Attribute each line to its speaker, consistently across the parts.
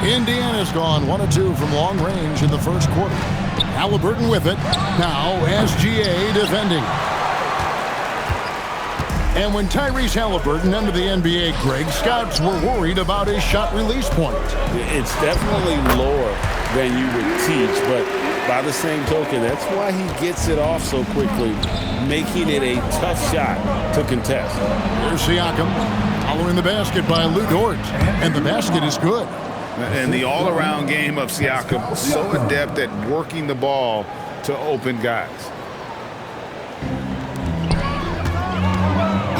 Speaker 1: Indiana's gone 1 of 2 from long range in the first quarter. Halliburton with it. Now SGA defending. And when Tyrese Halliburton entered the NBA, Greg, scouts were worried about his shot release point.
Speaker 2: It's definitely lower than you would teach, but by the same token, that's why he gets it off so quickly, making it a tough shot to contest.
Speaker 1: Here's Siakam following the basket by Lou Dort, and the basket is good.
Speaker 3: And the all-around game of Siakam, so adept at working the ball to open guys.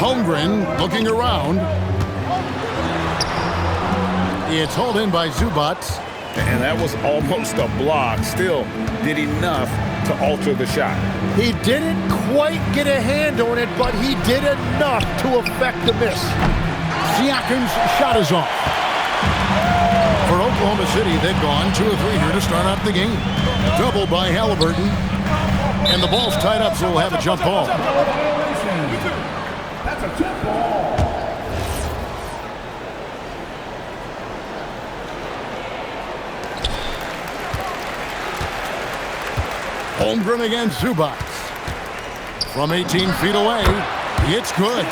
Speaker 1: Holmgren looking around. It's hauled in by Zubac.
Speaker 3: And that was almost a block. Still did enough to alter the shot.
Speaker 4: He didn't quite get a hand on it, but he did enough to affect the miss.
Speaker 1: Siakam's shot is off. For Oklahoma City, they've gone 2 of 3 here to start out the game. Double by Halliburton. And the ball's tied up, so we'll have a jump ball.
Speaker 5: That's a jump ball.
Speaker 1: Holmgren against Zubac. From 18 feet away, it's good.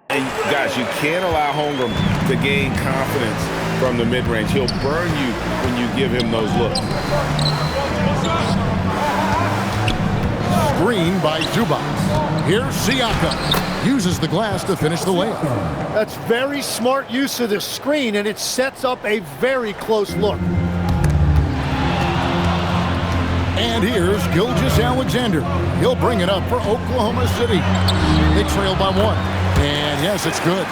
Speaker 3: And guys, you can't allow Holmgren to gain confidence from the mid-range. He'll burn you when you give him those looks.
Speaker 1: Screen by Zubac. Here's Siakam. Uses the glass to finish the layup.
Speaker 4: That's very smart use of the screen, and it sets up a very close look.
Speaker 1: And here's Gilgeous-Alexander. He'll bring it up for Oklahoma City. They trail by 1. And yes, it's good.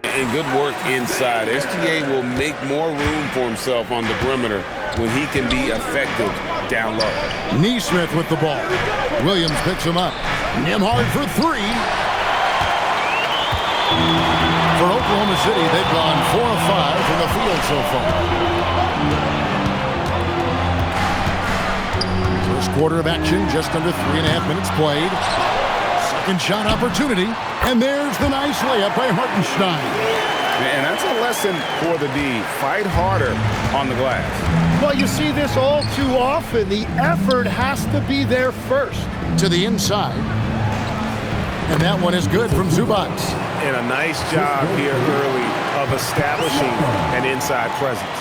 Speaker 2: And good work inside. SGA will make more room for himself on the perimeter when he can be effective down low.
Speaker 1: Nesmith with the ball. Williams picks him up. Nembhard for 3. For Oklahoma City, they've gone 4 of 5 from the field so far. First quarter of action, just under 3.5 minutes played. Second shot opportunity, and there's the nice layup by Hartenstein.
Speaker 3: And that's a lesson for the D. Fight harder on the glass.
Speaker 4: Well, you see this all too often. The effort has to be there first.
Speaker 1: To the inside. And that one is good from Zubac.
Speaker 3: And a nice job here early of establishing an inside presence.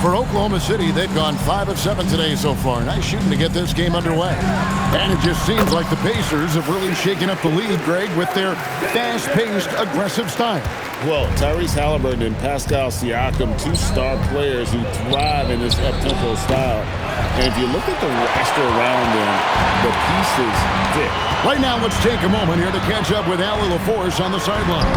Speaker 1: For Oklahoma City, they've gone 5 of 7 today so far. Nice shooting to get this game underway. And it just seems like the Pacers have really shaken up the lead, Greg, with their fast-paced, aggressive style.
Speaker 2: Well, Tyrese Halliburton and Pascal Siakam, 2 star players who thrive in this up-tempo style. And if you look at the roster around them, the pieces fit.
Speaker 1: Right now, let's take a moment here to catch up with Allie LaForce on the sidelines.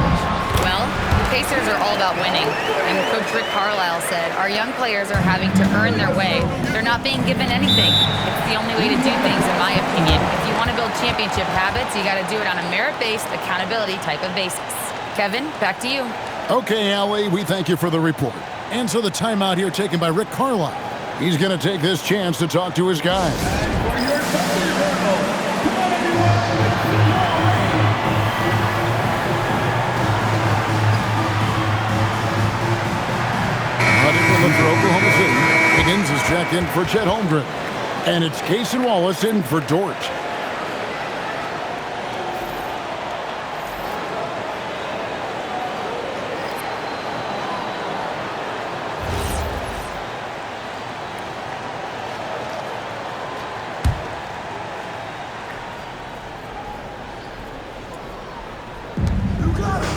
Speaker 6: Well, the Pacers are all about winning. And Coach Rick Carlisle said, our young players are having to earn their way. They're not being given anything. It's the only way to do things, in my opinion. If you want to build championship habits, you got to do it on a merit-based accountability type of basis. Kevin, back to you.
Speaker 1: Okay, Allie, we thank you for the report. And so the timeout here taken by Rick Carlisle. He's going to take this chance to talk to his guys. For Oklahoma City, Higgins is checked in for Chet Holmgren. And it's Cason Wallace in for Dort.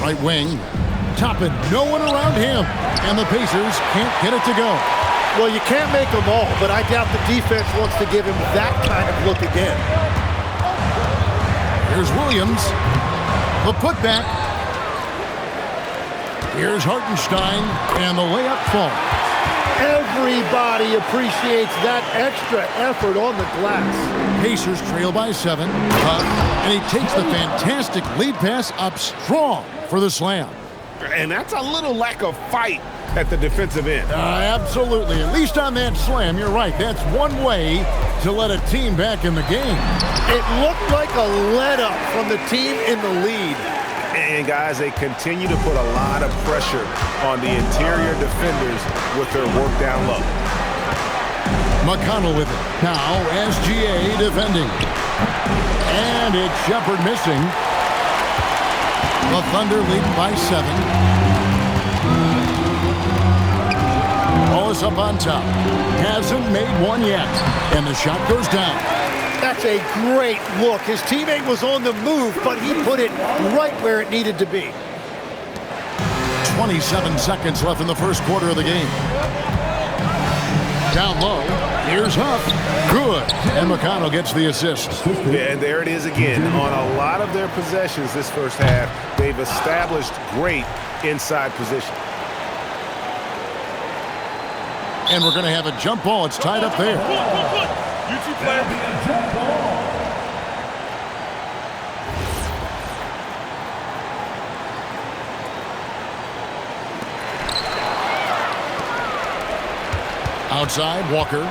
Speaker 1: Right wing. Toppin, no one around him. And the Pacers can't get it to go.
Speaker 4: Well, you can't make them all, but I doubt the defense wants to give him that kind of look again.
Speaker 1: Here's Williams. The putback. Here's Hartenstein, and the layup falls.
Speaker 4: Everybody appreciates that extra effort on the glass.
Speaker 1: Pacers trail by 7. And he takes the fantastic lead pass up strong for the slam.
Speaker 3: And that's a little lack of fight at the defensive end.
Speaker 1: Absolutely. At least on that slam, you're right. That's one way to let a team back in the game.
Speaker 4: It looked like a let-up from the team in the lead.
Speaker 3: And guys, they continue to put a lot of pressure on the interior defenders with their work down low.
Speaker 1: McConnell with it. Now SGA defending. And it's Shepard missing. The Thunder leading by 7. Wallace up on top. Hasn't made one yet. And the shot goes down.
Speaker 4: That's a great look. His teammate was on the move, but he put it right where it needed to be.
Speaker 1: 27 seconds left in the first quarter of the game. Down low. Here's Huff. Good. And McConnell gets the assist.
Speaker 3: Yeah, and there it is again. On a lot of their possessions this first half, they've established great inside position.
Speaker 1: And we're going to have a jump ball. It's tied up there.
Speaker 5: UT player.
Speaker 1: Outside, Walker.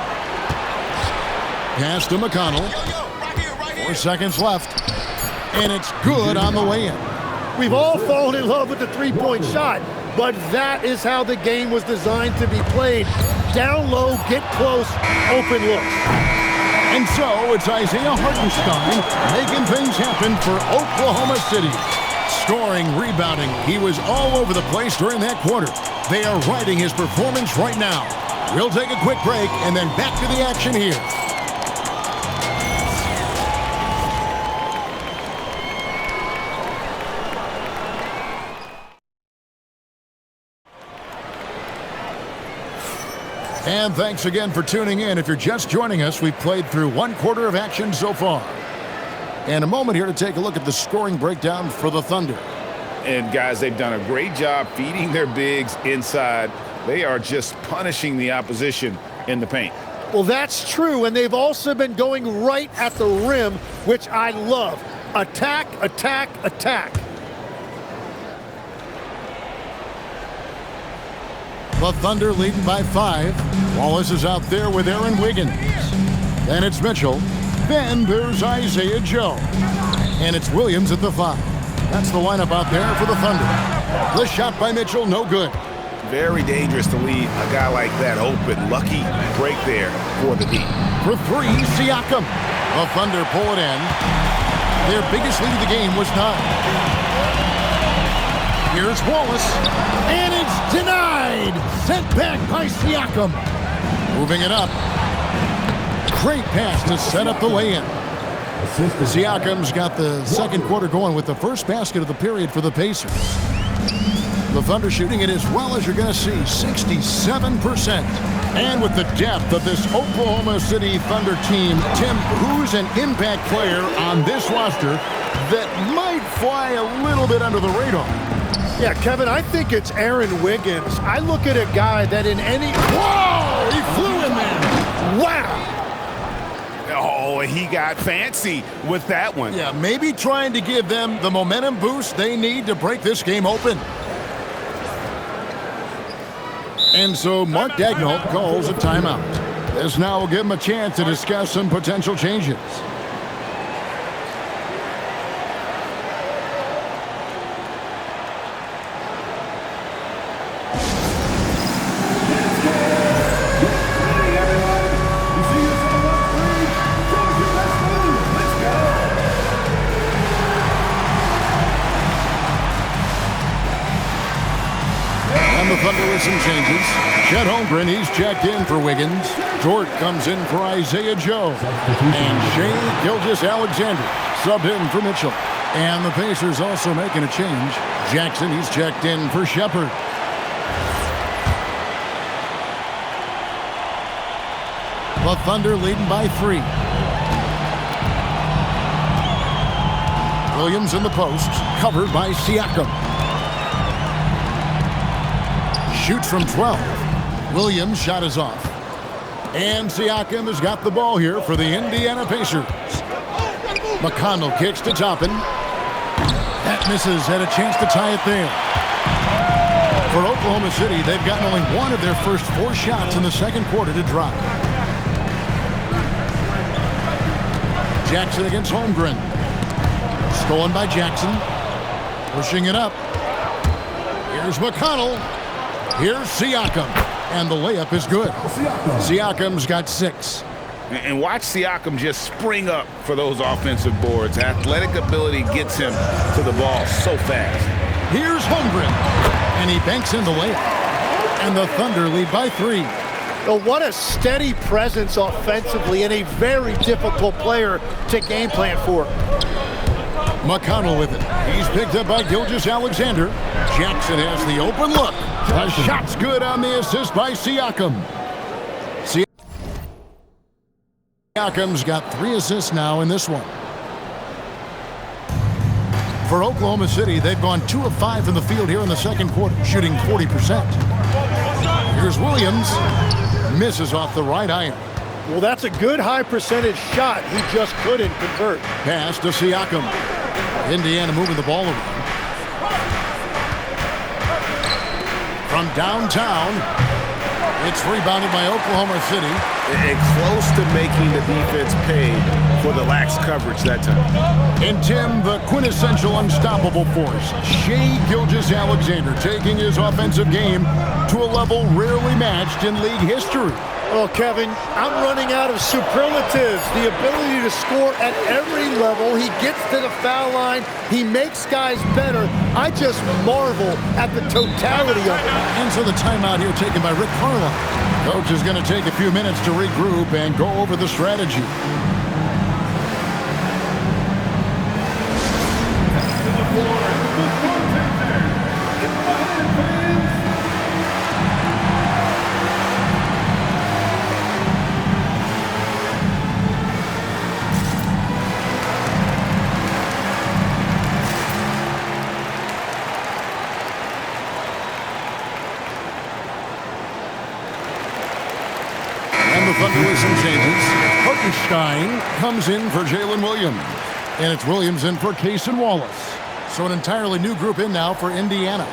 Speaker 1: Pass to McConnell. 4 seconds left. And it's good on the way in.
Speaker 4: We've all fallen in love with the three-point shot, but that is how the game was designed to be played. Down low, get close, open looks.
Speaker 1: And so it's Isaiah Hartenstein making things happen for Oklahoma City. Scoring, rebounding, he was all over the place during that quarter. They are riding his performance right now. We'll take a quick break and then back to the action here. And thanks again for tuning in. If you're just joining us, we've played through 1 quarter of action so far. And a moment here to take a look at the scoring breakdown for the Thunder.
Speaker 3: And guys, they've done a great job feeding their bigs inside. They are just punishing the opposition in the paint.
Speaker 4: Well, that's true, and they've also been going right at the rim, which I love. Attack, attack, attack.
Speaker 1: The Thunder leading by 5. Wallace is out there with Aaron Wiggins. Then it's Mitchell. Then there's Isaiah Joe. And it's Williams at the 5. That's the lineup out there for the Thunder. The shot by Mitchell, no good.
Speaker 3: Very dangerous to leave a guy like that open. Lucky break there for the D.
Speaker 1: For 3, Siakam. The Thunder pull it in. Their biggest lead of the game was 9. Here's Wallace. And it's denied. Sent back by Siakam. Moving it up. Great pass to set up the lay-in. Siakam's got the second quarter going with the first basket of the period for the Pacers. The Thunder shooting it as well as you're going to see, 67%. And with the depth of this Oklahoma City Thunder team, Tim, who's an impact player on this roster that might fly a little bit under the radar?
Speaker 4: Yeah, Kevin, I think it's Aaron Wiggins. I look at a guy that in any...
Speaker 1: Whoa! He flew in there.
Speaker 4: Wow!
Speaker 3: Oh, he got fancy with that one.
Speaker 1: Yeah, maybe trying to give them the momentum boost they need to break this game open. And so Mark Daigneault calls a timeout. This now will give him a chance to discuss some potential changes. The Thunder with some changes. Chet Holmgren, he's checked in for Wiggins. Dort comes in for Isaiah Joe. And Shai Gilgeous-Alexander subbed in for Mitchell. And the Pacers also making a change. Jackson, he's checked in for Shepard. The Thunder leading by 3. Williams in the post, covered by Siakam. Shoots from 12. Williams' shot is off. And Siakam has got the ball here for the Indiana Pacers. McConnell kicks to Toppin. That misses, had a chance to tie it there. For Oklahoma City, they've gotten only one of their first 4 shots in the second quarter to drop. Jackson against Holmgren. Stolen by Jackson. Pushing it up. Here's McConnell. Here's Siakam. And the layup is good. Siakam's got 6.
Speaker 3: And watch Siakam just spring up for those offensive boards. Athletic ability gets him to the ball so fast.
Speaker 1: Here's Holmgren. And he banks in the layup. And the Thunder lead by 3.
Speaker 4: Oh, what a steady presence offensively and a very difficult player to game plan for.
Speaker 1: McConnell with it. He's picked up by Gilgeous-Alexander. Jackson has the open look. The shot's good on the assist by Siakam. Siakam's got 3 assists now in this one. For Oklahoma City, they've gone 2 of 5 from the field here in the second quarter, shooting 40%. Here's Williams. Misses off the right iron.
Speaker 4: Well, that's a good high percentage shot. He just couldn't convert.
Speaker 1: Pass to Siakam. Indiana moving the ball around. From downtown, it's rebounded by Oklahoma City.
Speaker 3: And close to making the defense pay for the lax coverage that time.
Speaker 1: And Tim, the quintessential unstoppable force, Shai Gilgeous-Alexander, taking his offensive game to a level rarely matched in league history.
Speaker 4: Well, Kevin, I'm running out of superlatives. The ability to score at every level. He gets to the foul line. He makes guys better. I just marvel at the totality of it.
Speaker 1: And so the timeout here taken by Rick Carlisle. Coach is going to take a few minutes to regroup and go over the strategy. Thunder with some changes. Hartenstein comes in for Jalen Williams. And it's Williams in for Cason Wallace. So an entirely new group in now for Indiana.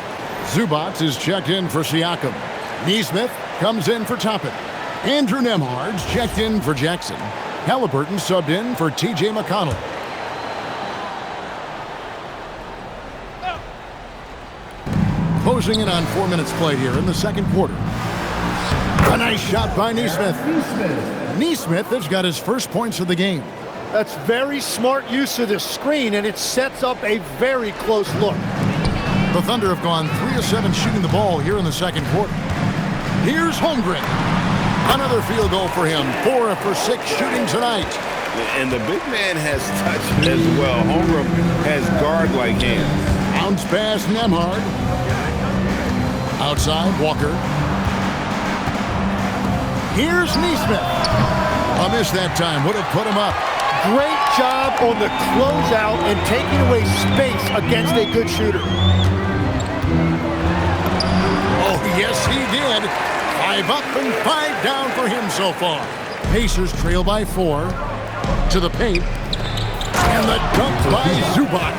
Speaker 1: Zubac is checked in for Siakam. Nesmith comes in for Toppin. Andrew Nembhard's checked in for Jackson. Halliburton subbed in for T.J. McConnell. Closing in on 4 minutes played here in the second quarter. A nice shot by Nesmith. Nesmith has got his first points of the game.
Speaker 4: That's very smart use of the screen, and it sets up a very close look.
Speaker 1: The Thunder have gone 3 of 7 shooting the ball here in the second quarter. Here's Holmgren. Another field goal for him. 4 for 6 shooting tonight.
Speaker 3: And the big man has touch as well. Holmgren has guard-like hands.
Speaker 1: Bounce pass Nembhard. Outside, Walker. Here's Nesmith. A miss that time. Would have put him up.
Speaker 4: Great job on the closeout and taking away space against a good shooter.
Speaker 1: Oh, yes, he did. 5 up and 5 down for him so far. Pacers trail by 4. To the paint. And the dunk by Zubac.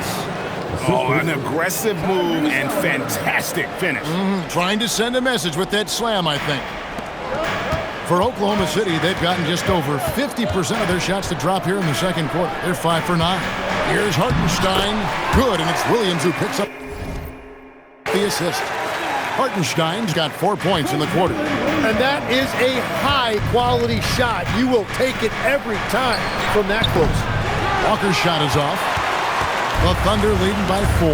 Speaker 3: Oh, an aggressive move and fantastic finish.
Speaker 1: Trying to send a message with that slam, I think. For Oklahoma City, they've gotten just over 50% of their shots to drop here in the second quarter. They're 5 for 9. Here's Hartenstein. Good, and it's Williams who picks up the assist. Hartenstein's got 4 points in the quarter.
Speaker 4: And that is a high-quality shot. You will take it every time from that close.
Speaker 1: Walker's shot is off. The Thunder leading by 4.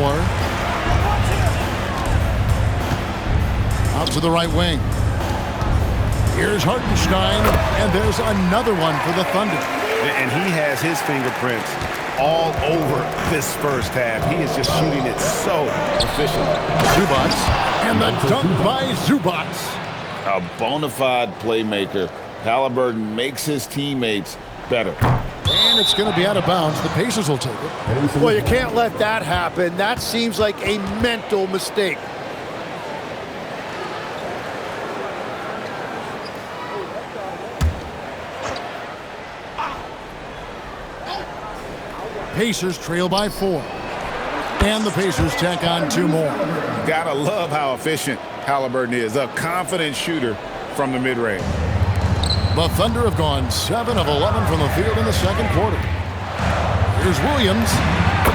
Speaker 1: Out to the right wing. Here's Hartenstein, and there's another one for the Thunder.
Speaker 3: And he has his fingerprints all over this first half. He is just shooting it so efficiently.
Speaker 1: Zubac, and the dunk by Zubac.
Speaker 2: A bona fide playmaker. Halliburton makes his teammates better.
Speaker 1: And it's going to be out of bounds. The Pacers will take it.
Speaker 4: Well, you can't let that happen. That seems like a mental mistake.
Speaker 1: Pacers trail by 4. And the Pacers tack on 2 more.
Speaker 3: Gotta love how efficient Halliburton is. A confident shooter from the mid-range.
Speaker 1: The Thunder have gone 7 of 11 from the field in the second quarter. Here's Williams.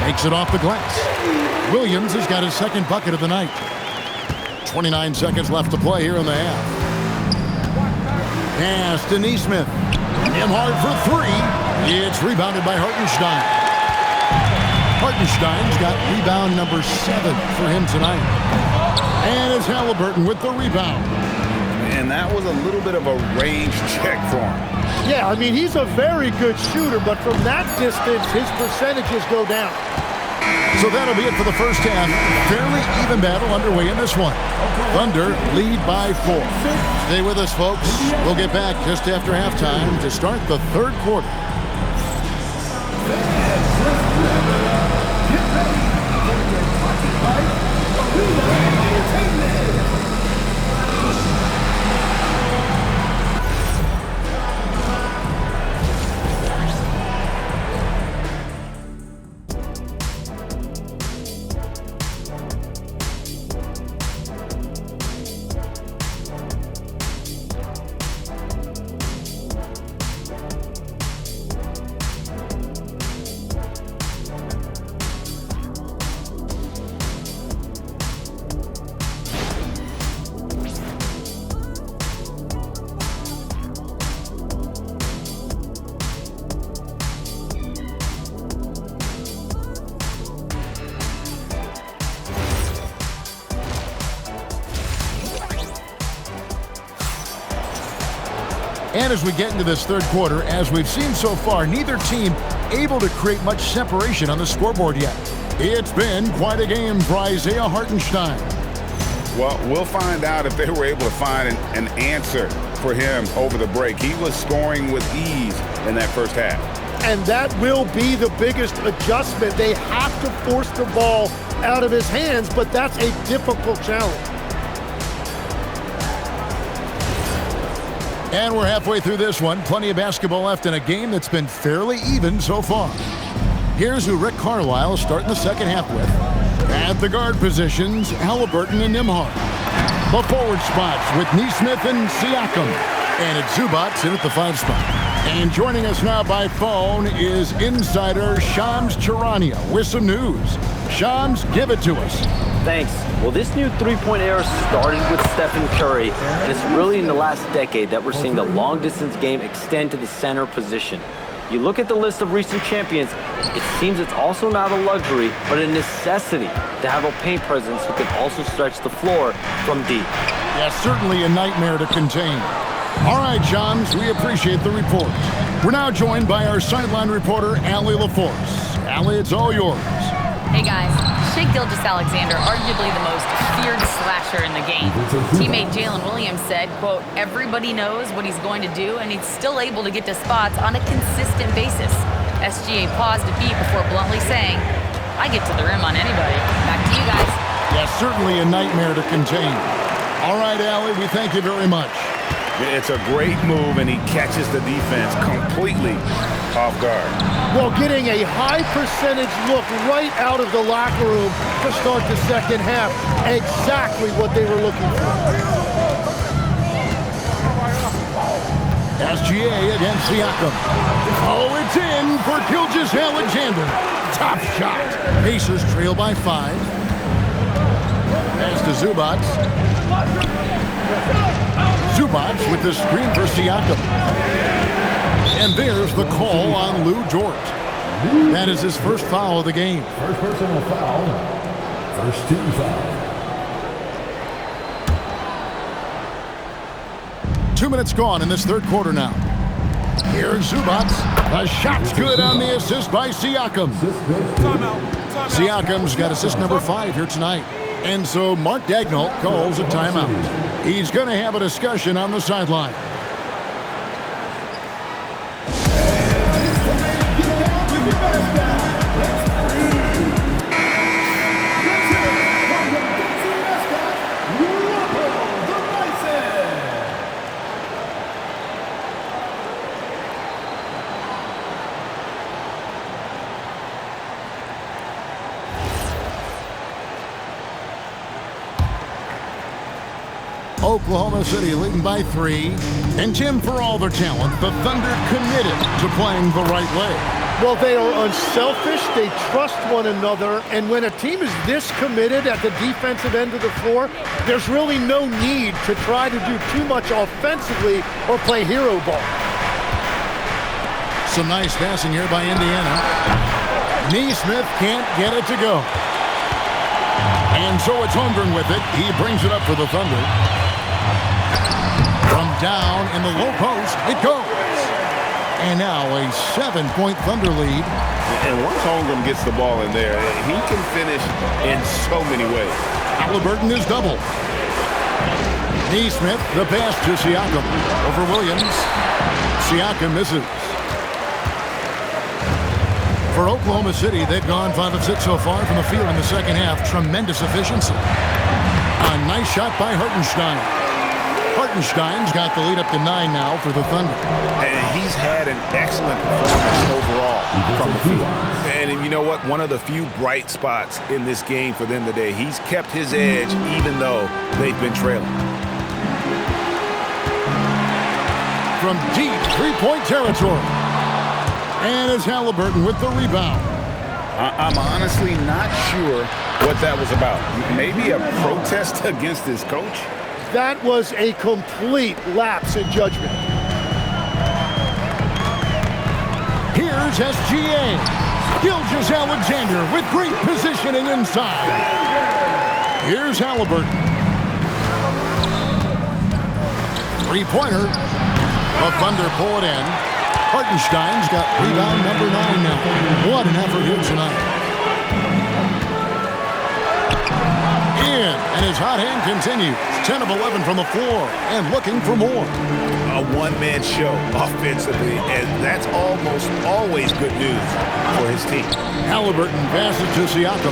Speaker 1: Makes it off the glass. Williams has got his second bucket of the night. 29 seconds left to play here in the half. Pass to Neesmith. Nembhard for three. It's rebounded by Hartenstein. Hartenstein's got rebound number 7 for him tonight. And it's Halliburton with the rebound.
Speaker 3: And that was a little bit of a range check for him.
Speaker 4: Yeah, I mean, he's a very good shooter, but from that distance, his percentages go down.
Speaker 1: So that'll be it for the first half. Fairly even battle underway in this one. Thunder lead by 4. Stay with us, folks. We'll get back just after halftime to start the third quarter. And as we get into this third quarter, as we've seen so far, neither team able to create much separation on the scoreboard yet. It's been quite a game for Isaiah Hartenstein.
Speaker 3: Well, we'll find out if they were able to find an answer for him over the break. He was scoring with ease in that first half.
Speaker 4: And that will be the biggest adjustment. They have to force the ball out of his hands, but that's a difficult challenge.
Speaker 1: And we're halfway through this one. Plenty of basketball left in a game that's been fairly even so far. Here's who Rick Carlisle is starting the second half with. At the guard positions, Halliburton and Nembhard. The forward spots with Neesmith and Siakam. And it's Zubac in at the 5 spot. And joining us now by phone is insider Shams Charania with some news. Shams, give it to us.
Speaker 7: Thanks. Well, this new three-point era started with Stephen Curry, and it's really in the last decade that we're seeing the long-distance game extend to the center position. You look at the list of recent champions, it seems it's also not a luxury, but a necessity to have a paint presence who can also stretch the floor from deep.
Speaker 1: Yeah, certainly a nightmare to contain. All right, Shams, we appreciate the report. We're now joined by our sideline reporter, Allie LaForce. Allie, it's all yours.
Speaker 6: Hey guys, Shai Gilgeous-Alexander, arguably the most feared slasher in the game. Teammate Jalen Williams said, quote, everybody knows what he's going to do and he's still able to get to spots on a consistent basis. SGA paused a beat before bluntly saying, I get to the rim on anybody. Back to you guys.
Speaker 1: Yeah, certainly a nightmare to contain. All right, Allie, we thank you very much.
Speaker 3: It's a great move, and he catches the defense completely off guard.
Speaker 4: Well, getting a high percentage look right out of the locker room to start the second half. Exactly what they were looking for.
Speaker 1: SGA against Siakam. Oh, it's in for Gilgeous-Alexander. Top shot. Pacers trail by 5. Pass to Zubac. Zubac with the screen for Siakam. And there's the call on Lou Dort. That is his first foul of the game.
Speaker 5: First personal foul. First team foul.
Speaker 1: 2 minutes gone in this third quarter now. Here's Zubac. The shot's good on the assist by Siakam. Siakam's got assist number 5 here tonight. And so Mark Daigneault calls a timeout. He's going to have a discussion on the sideline. Oklahoma City leading by 3. And Tim, for all their talent, the Thunder committed to playing the right way.
Speaker 4: Well, they are unselfish, they trust one another, and when a team is this committed at the defensive end of the floor, there's really no need to try to do too much offensively or play hero ball.
Speaker 1: Some nice passing here by Indiana. Neesmith can't get it to go. And so it's Holmgren with it. He brings it up for the Thunder. From down in the low post, it goes. And now a 7-point Thunder lead.
Speaker 3: And once Holmgren gets the ball in there, he can finish in so many ways.
Speaker 1: Halliburton is double. Neesmith, the pass to Siakam. Over Williams. Siakam misses. For Oklahoma City, they've gone 5 of 6 so far from the field in the second half. Tremendous efficiency. A nice shot by Hartenstein. Hartenstein's got the lead up to 9 now for the Thunder.
Speaker 3: And he's had an excellent performance overall from the field. And you know what? One of the few bright spots in this game for them today. He's kept his edge even though they've been trailing.
Speaker 1: From deep three-point territory. And it's Halliburton with the rebound.
Speaker 3: I'm honestly not sure what that was about. Maybe a protest against his coach?
Speaker 4: That was a complete lapse in judgment.
Speaker 1: Here's SGA. Gilgeous-Alexander with great positioning inside. Here's Halliburton. Three-pointer. The Thunder pull it in. Hartenstein's got rebound number 9 now. What an effort here tonight. In, and his hot hand continues. 10 of 11 from the floor, and looking for more.
Speaker 3: A one-man show offensively, and that's almost always good news for his team.
Speaker 1: Halliburton passes to Siakam.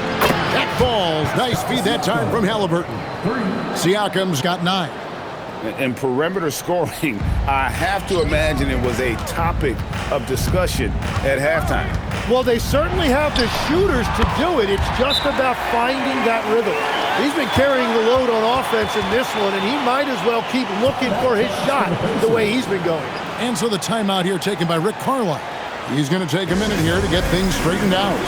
Speaker 1: That falls. Nice feed that time from Halliburton. Siakam's got 9.
Speaker 3: And perimeter scoring, I have to imagine it was a topic of discussion at halftime.
Speaker 4: Well, they certainly have the shooters to do it. It's just about finding that rhythm. He's been carrying the load on offense in this one, and he might as well keep looking for his shot the way he's been going.
Speaker 1: And so the timeout here taken by Rick Carlisle. He's going to take a minute here to get things straightened out.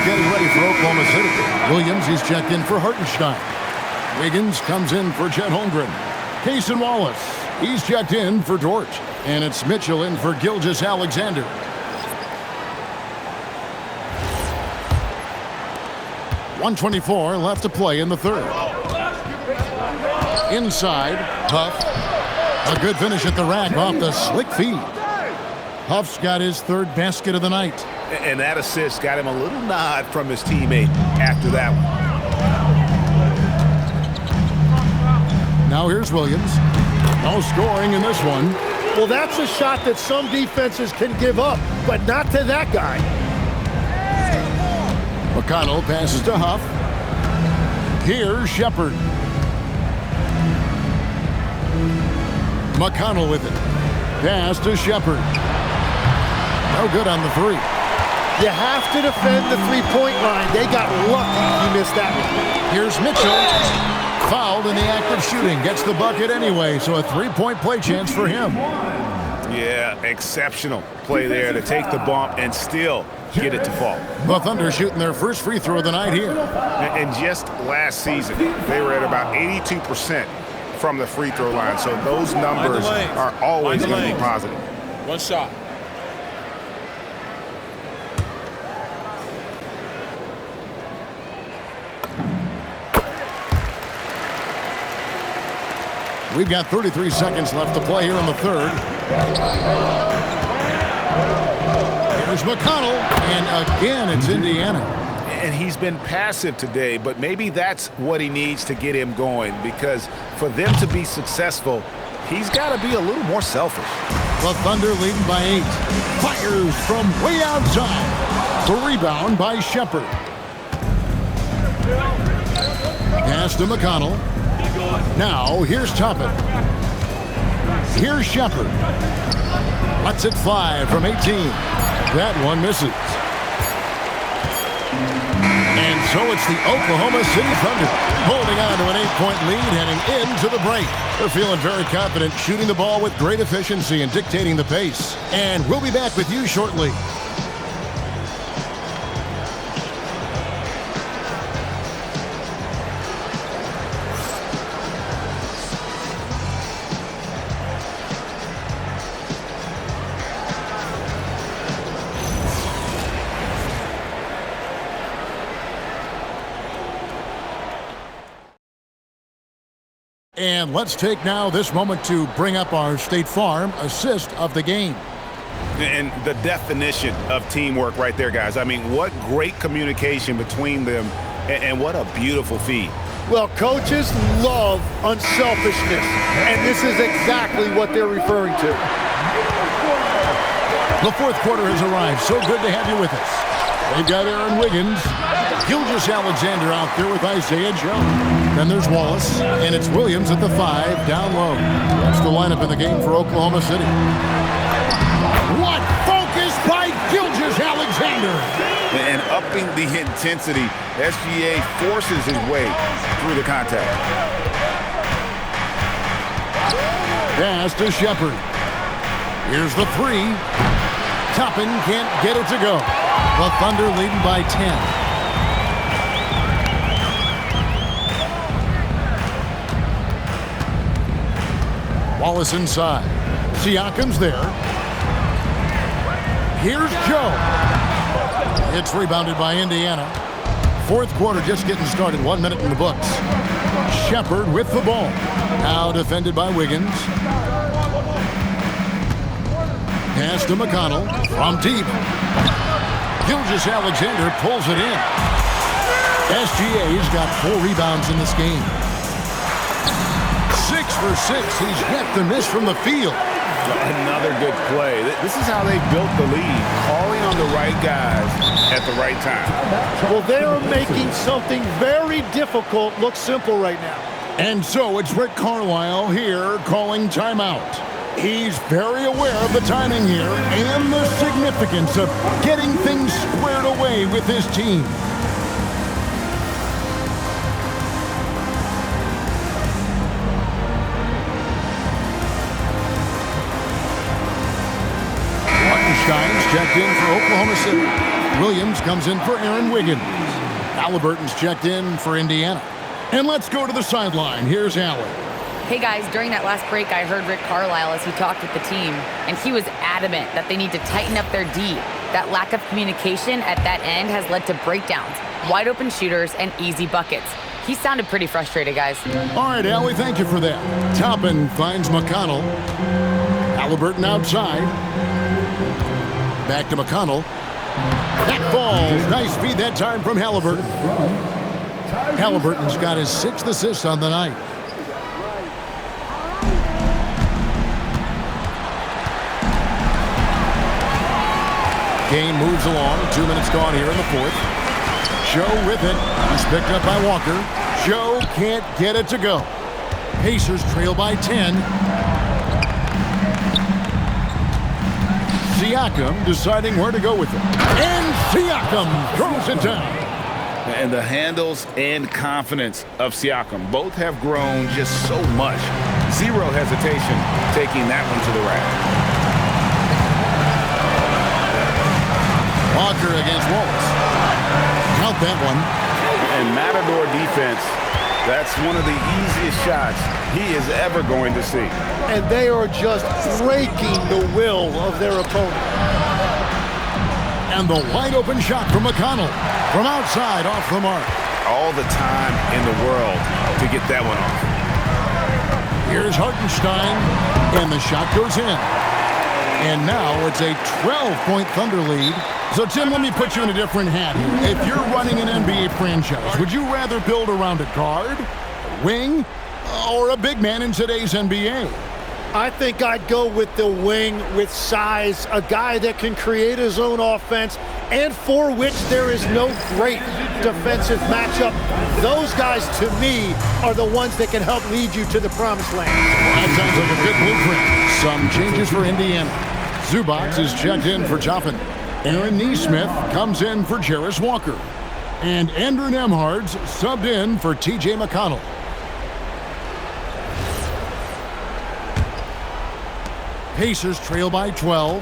Speaker 1: Getting ready for Oklahoma City. Williams, he's checked in for Hartenstein. Wiggins comes in for Chet Holmgren. Cason Wallace, he's checked in for Dort. And it's Mitchell in for Gilgeous-Alexander. .124 left to play in the third. Inside, Huff. A good finish at the rack off the slick feed. Huff's got his third basket of the night.
Speaker 3: And that assist got him a little nod from his teammate after that one.
Speaker 1: Now here's Williams. No scoring in this one.
Speaker 4: Well, that's a shot that some defenses can give up, but not to that guy.
Speaker 1: McConnell passes to Huff. Here's Shepard. McConnell with it. Pass to Shepard. No good on the three.
Speaker 4: You have to defend the three-point line. They got lucky he missed that one.
Speaker 1: Here's Mitchell. Fouled in the act of shooting. Gets the bucket anyway, so a three-point play chance for him.
Speaker 3: Yeah, exceptional play there to take the bump and still get it to fall.
Speaker 1: The Thunder shooting their first free throw of the night here.
Speaker 3: And just last season, they were at about 82% from the free throw line, so those numbers are always going to be positive.
Speaker 2: One shot.
Speaker 1: We've got 33 seconds left to play here in the third. Here's McConnell, and again it's Indiana.
Speaker 3: And he's been passive today, but maybe that's what he needs to get him going, because for them to be successful, he's got to be a little more selfish.
Speaker 1: The Thunder leading by 8. Fires from way outside. The rebound by Shepard. Pass to McConnell. Now, here's Toppin. Here's Shepard. Lets it fly from 18. That one misses. And so it's the Oklahoma City Thunder holding on to an 8-point lead heading into the break. They're feeling very confident, shooting the ball with great efficiency and dictating the pace. And we'll be back with you shortly. And let's take now this moment to bring up our State Farm assist of the game.
Speaker 3: And the definition of teamwork right there, guys. I mean, what great communication between them, and what a beautiful feed.
Speaker 4: Well, coaches love unselfishness, and this is exactly what they're referring to.
Speaker 1: The fourth quarter has arrived. So good to have you with us. They've got Aaron Wiggins, Gilgeous-Alexander out there with Isaiah Joe. Then there's Wallace, and it's Williams at the 5, down low. That's the lineup in the game for Oklahoma City. What focus by Gilgeous-Alexander!
Speaker 3: And upping the intensity, SGA forces his way through the contact.
Speaker 1: Pass to Shepard. Here's the 3. Toppin can't get it to go. The Thunder leading by 10. Wallace inside. Siakam's there. Here's Joe. It's rebounded by Indiana. Fourth quarter just getting started. 1 minute in the books. Shepard with the ball. Now defended by Wiggins. Pass to McConnell from deep. Gilgeous-Alexander pulls it in. SGA's got 4 rebounds in this game. 6 for 6. He's yet to miss from the field.
Speaker 3: Another good play. This is how they built the lead, calling on the right guys at the right time.
Speaker 4: Well, they are making something very difficult look simple right now.
Speaker 1: And so it's Rick Carlisle here calling timeout. He's very aware of the timing here and the significance of getting things squared away with his team. Martinstein's checked in for Oklahoma City. Williams comes in for Aaron Wiggins. Halliburton's checked in for Indiana. And let's go to the sideline. Here's Allen.
Speaker 6: Hey guys, during that last break, I heard Rick Carlisle as he talked with the team, and he was adamant that they need to tighten up their D. That lack of communication at that end has led to breakdowns, wide open shooters, and easy buckets. He sounded pretty frustrated, guys.
Speaker 1: All right, Allie, thank you for that. Toppin finds McConnell. Halliburton outside. Back to McConnell. That falls. Nice feed that time from Halliburton. Halliburton's got his 6th assist on the night. Game moves along. 2 minutes gone here in the fourth. Joe with it. He's picked up by Walker. Joe can't get it to go. Pacers trail by 10. Siakam deciding where to go with it. And Siakam throws it down.
Speaker 3: And the handles and confidence of Siakam both have grown just so much. Zero hesitation taking that one to the rack.
Speaker 1: Walker against Wallace. Count that one.
Speaker 3: And Matador defense, that's one of the easiest shots he is ever going to see.
Speaker 4: And they are just breaking the will of their opponent.
Speaker 1: And the wide open shot from McConnell. From outside, off the mark.
Speaker 3: All the time in the world to get that one off.
Speaker 1: Here's Hartenstein, and the shot goes in. And now it's a 12-point Thunder lead. So, Tim, let me put you in a different hat. If you're running an NBA franchise, would you rather build around a guard, a wing, or a big man in today's NBA?
Speaker 4: I think I'd go with the wing with size, a guy that can create his own offense and for which there is no great defensive matchup. Those guys, to me, are the ones that can help lead you to the promised land.
Speaker 1: That sounds like a good blueprint. Some changes for Indiana. Zubats is checked in for Toppin. Aaron Neesmith comes in for Jarris Walker. And Andrew Nemhard's subbed in for T.J. McConnell. Pacers trail by 12.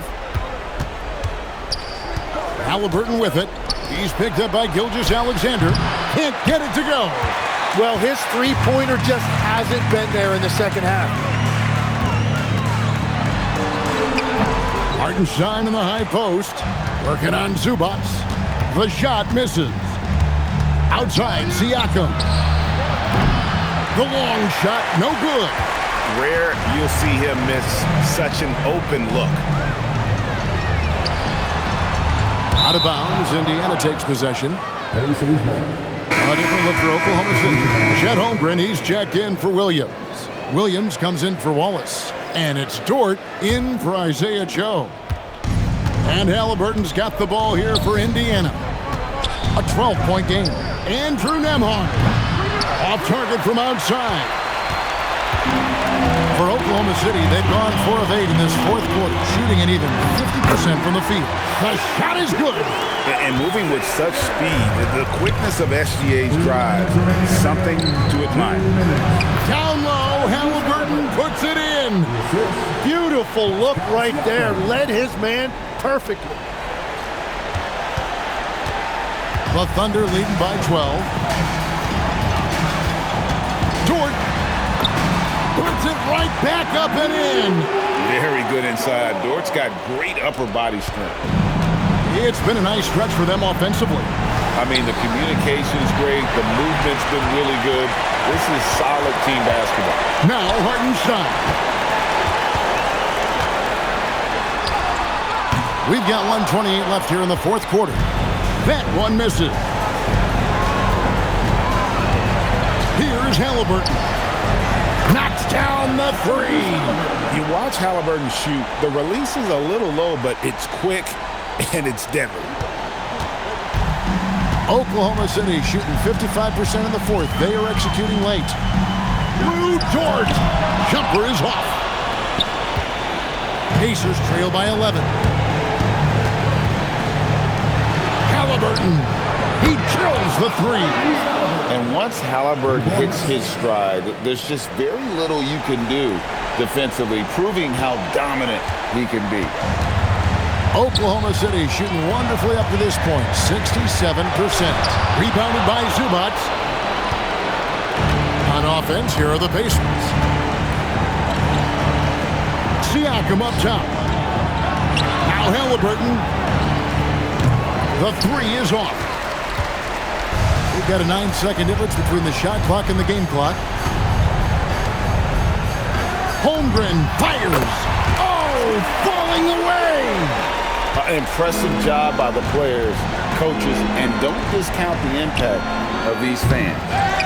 Speaker 1: Halliburton with it. He's picked up by Gilgeous-Alexander. Can't get it to go.
Speaker 4: Well, his three-pointer just hasn't been there in the second half.
Speaker 1: Hartenstein in the high post. Working on Zubats. The shot misses. Outside, Siakam. The long shot, no good.
Speaker 3: Rare you'll see him miss such an open look.
Speaker 1: Out of bounds, Indiana takes possession. A different look for Oklahoma City. Chet Holmgren, he's checked in for Williams. Williams comes in for Wallace. And it's Dort in for Isaiah Joe. And Halliburton's got the ball here for Indiana. A 12-point game. Andrew Nembhard. Off target from outside. For Oklahoma City, they've gone 4 of 8 in this fourth quarter, shooting an even 50% from the field. The shot is good.
Speaker 3: And moving with such speed, the quickness of SGA's drive, something to admire.
Speaker 1: Down low, Halliburton puts it in.
Speaker 4: Beautiful look right there. Led his man perfectly.
Speaker 1: The Thunder leading by 12. Dort puts it right back up and in.
Speaker 3: Very good inside. Dort's got great upper body strength.
Speaker 1: It's been a nice stretch for them offensively.
Speaker 3: I mean, the communication's great. The movement's been really good. This is solid team basketball.
Speaker 1: Now Hartenstein. We've got 1:28 left here in the fourth quarter. That one misses. Here's Halliburton. Knocks down the three.
Speaker 3: You watch Halliburton shoot. The release is a little low, but it's quick and it's deadly.
Speaker 1: Oklahoma City shooting 55% in the fourth. They are executing late. Lou Dort. Jumper is off. Pacers trail by 11. Halliburton. He drills the three.
Speaker 2: And once Halliburton hits his stride, there's just very little you can do defensively, proving how dominant he can be.
Speaker 1: Oklahoma City shooting wonderfully up to this point, 67%. Rebounded by Zubats. On offense, here are the Pacers. Siakam up top. Now Halliburton. The three is off. We've got a 9-second difference between the shot clock and the game clock. Holmgren fires. Oh, falling away.
Speaker 2: An impressive job by the players, coaches, and don't discount the impact of these fans.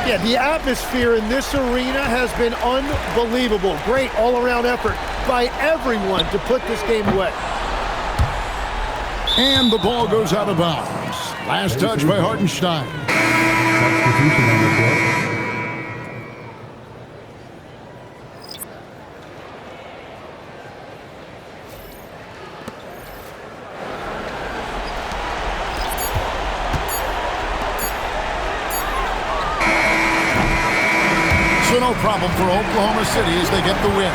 Speaker 4: Yeah, the atmosphere in this arena has been unbelievable. Great all-around effort by everyone to put this game away.
Speaker 1: And the ball goes out of bounds. Last touch by Hartenstein.
Speaker 5: Substitution on the court.
Speaker 1: So no problem for Oklahoma City as they get the win.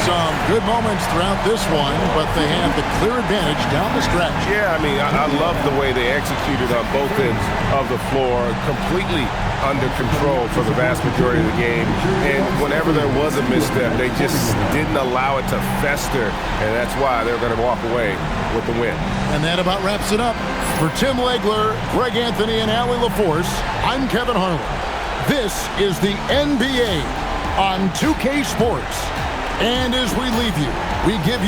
Speaker 1: Some good moments throughout this one, but they have the clear advantage down the stretch.
Speaker 3: Yeah, I mean, I love the way they executed on both ends of the floor, completely under control for the vast majority of the game. And whenever there was a misstep, they just didn't allow it to fester, and that's why they're going to walk away with the win.
Speaker 1: And that about wraps it up. For Tim Legler, Greg Anthony, and Allie LaForce, I'm Kevin Harlan. This is the NBA on 2K Sports. And as we leave you, we give you